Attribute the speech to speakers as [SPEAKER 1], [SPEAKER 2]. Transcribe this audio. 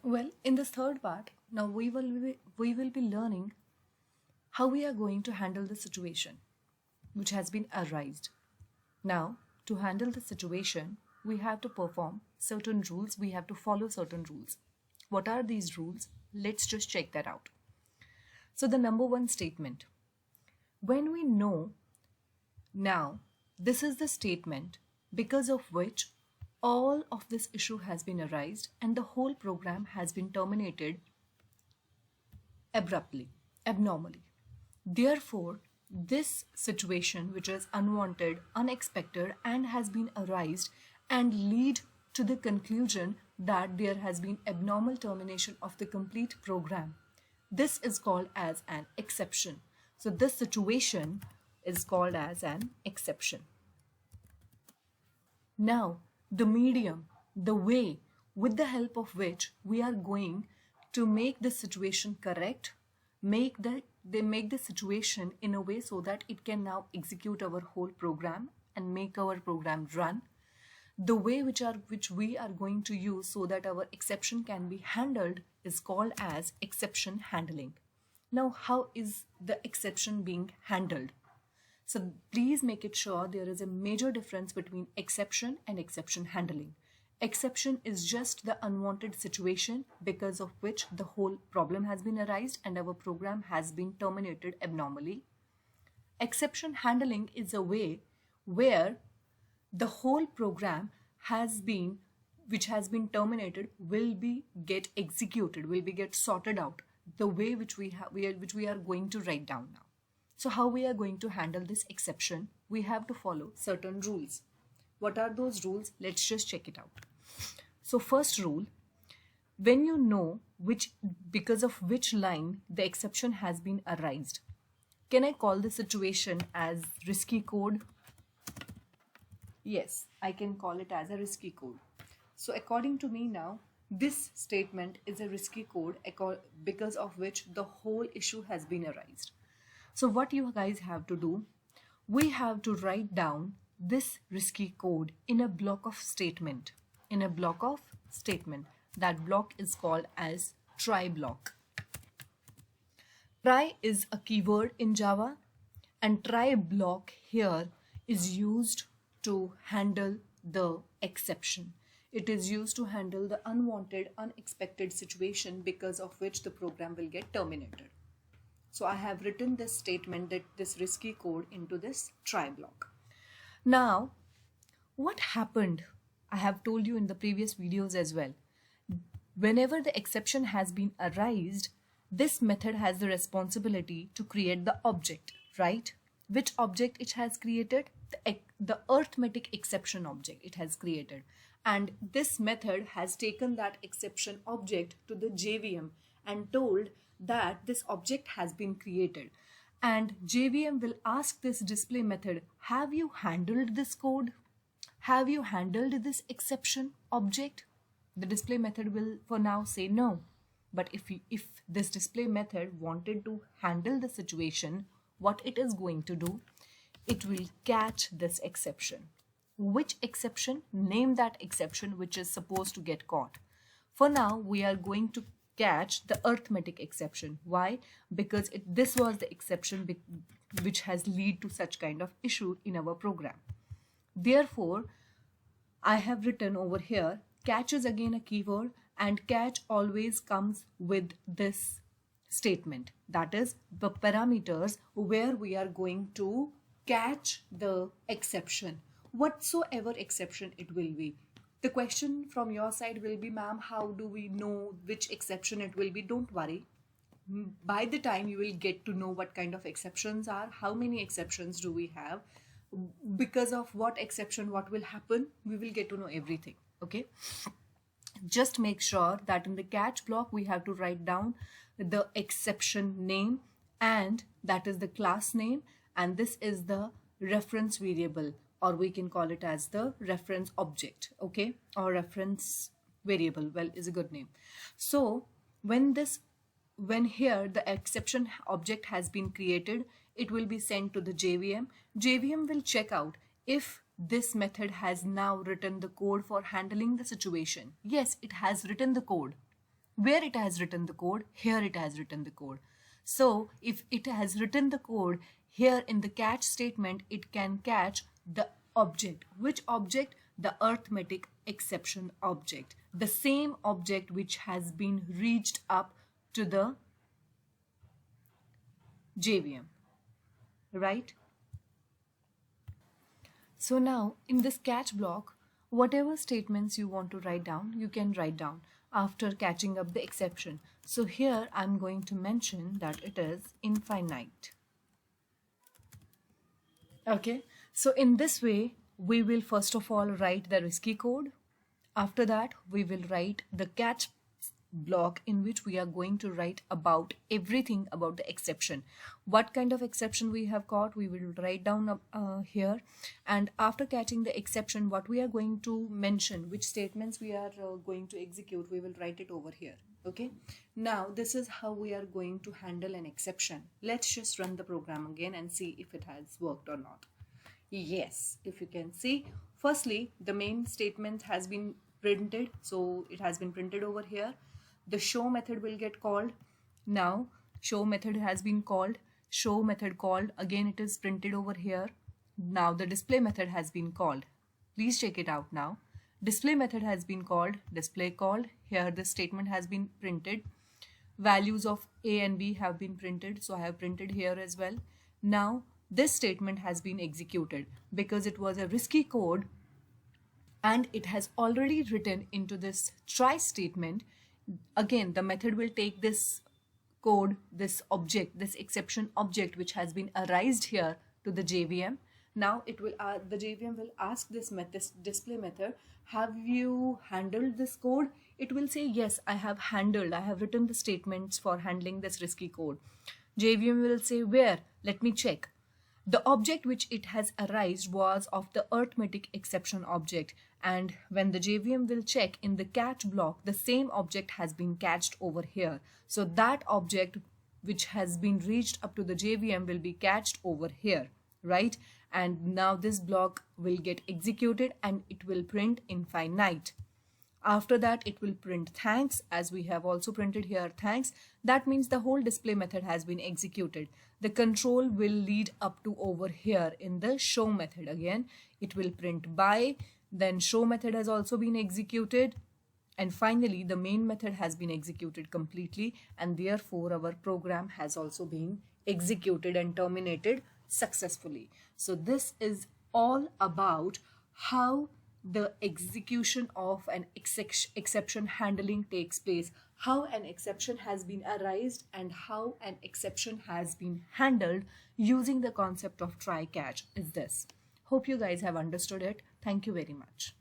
[SPEAKER 1] Well, in this third part, now we will be learning how we are going to handle the situation which has been arised. Now, to handle the situation, we have to perform certain rules, we have to follow certain rules. What are these rules? Let's just check that out. So the number one statement, when we know now this is the statement because of which all of this issue has been arised and the whole program has been terminated abruptly, abnormally. Therefore, this situation which is unwanted, unexpected and has been arised and lead to the conclusion that there has been abnormal termination of the complete program. This is called as an exception. So this situation is called as an exception. Now, the medium, the way with the help of which we are going to make the situation correct, they make the situation in a way so that it can now execute our whole program and make our program run. The way which we are going to use so that our exception can be handled is called as exception handling. Now, how is the exception being handled? So please make it sure there is a major difference between exception and exception handling. Exception is just the unwanted situation because of which the whole problem has been arised and our program has been terminated abnormally. Exception handling is a way where the whole program which has been terminated will be get executed, will be get sorted out the way which we are going to write down now. So how we are going to handle this exception? We have to follow certain rules. What are those rules? Let's just check it out. So first rule, when you know because of which line the exception has been arised. Can I call the situation as risky code? Yes, I can call it as a risky code. So according to me now, this statement is a risky code because of which the whole issue has been arised. So what you guys have to do, we have to write down this risky code in a block of statement. That block is called as try block. Try is a keyword in Java and try block here is used to handle the exception. It is used to handle the unwanted, unexpected situation because of which the program will get terminated. So I have written this statement, that this risky code, into this try block. Now, what happened? I have told you in the previous videos as well. Whenever the exception has been arised, this method has the responsibility to create the object, right? Which object it has created? The arithmetic exception object it has created. And this method has taken that exception object to the JVM and told that this object has been created. And JVM will ask this display method, have you handled this code? Have you handled this exception object? The display method will for now say no. But if this display method wanted to handle the situation, what it is going to do? It will catch this exception. Which exception? Name that exception which is supposed to get caught. For now, we are going to catch the arithmetic exception. Why? Because this was the exception which has led to such kind of issue in our program. Therefore, I have written over here, catch is again a keyword, and catch always comes with this statement. That is the parameters where we are going to catch the exception, whatsoever exception it will be. The question from your side will be, ma'am, how do we know which exception it will be? Don't worry. By the time you will get to know what kind of exceptions are, how many exceptions do we have, because of what exception, what will happen, we will get to know everything. Okay. Just make sure that in the catch block, we have to write down the exception name, and that is the class name, and this is the reference variable, or we can call it as the reference object, okay, or reference variable, well, is a good name. So when here the exception object has been created, it will be sent to the JVM. JVM will check out if this method has now written the code for handling the situation. Yes, it has written the code. Where it has written the code, here it has written the code. So if it has written the code here in the catch statement, it can catch the object. Which object? The arithmetic exception object. The same object which has been reached up to the JVM, right? So now in this catch block, whatever statements you want to write down, you can write down after catching up the exception. So here I'm going to mention that it is infinite. Okay, so in this way, we will first of all write the risky code. After that, we will write the catch block in which we are going to write about everything about the exception. What kind of exception we have caught, we will write down here. And after catching the exception, what we are going to mention, which statements we are going to execute, we will write it over here. Okay, now this is how we are going to handle an exception. Let's just run the program again and see if it has worked or not. Yes, if you can see, firstly the main statement has been printed, so it has been printed over here. The show method will get called. Now show method has been called, show method called, again it is printed over here. Now the display method has been called. Please check it out now. Display method has been called, display called. Here the statement has been printed. Values of A and B have been printed, so I have printed here as well. Now this statement has been executed because it was a risky code and it has already written into this try statement. Again, the method will take this code, this object, this exception object which has been arised here to the JVM. Now it will the JVM will ask this display method, have you handled this code? It will say, yes, I have handled, I have written the statements for handling this risky code. JVM will say, where? Let me check. The object which it has arised was of the arithmetic exception object, and when the JVM will check in the catch block, the same object has been catched over here. So that object which has been reached up to the JVM will be catched over here, right? And now this block will get executed and it will print infinite. After that, it will print thanks, as we have also printed here thanks. That means the whole display method has been executed. The control will lead up to over here in the show method. Again, it will print by, then show method has also been executed. And finally, the main method has been executed completely, and therefore our program has also been executed and terminated successfully. So this is all about how the execution of an exception handling takes place, how an exception has been arised and how an exception has been handled using the concept of try catch is this. Hope you guys have understood it. Thank you very much.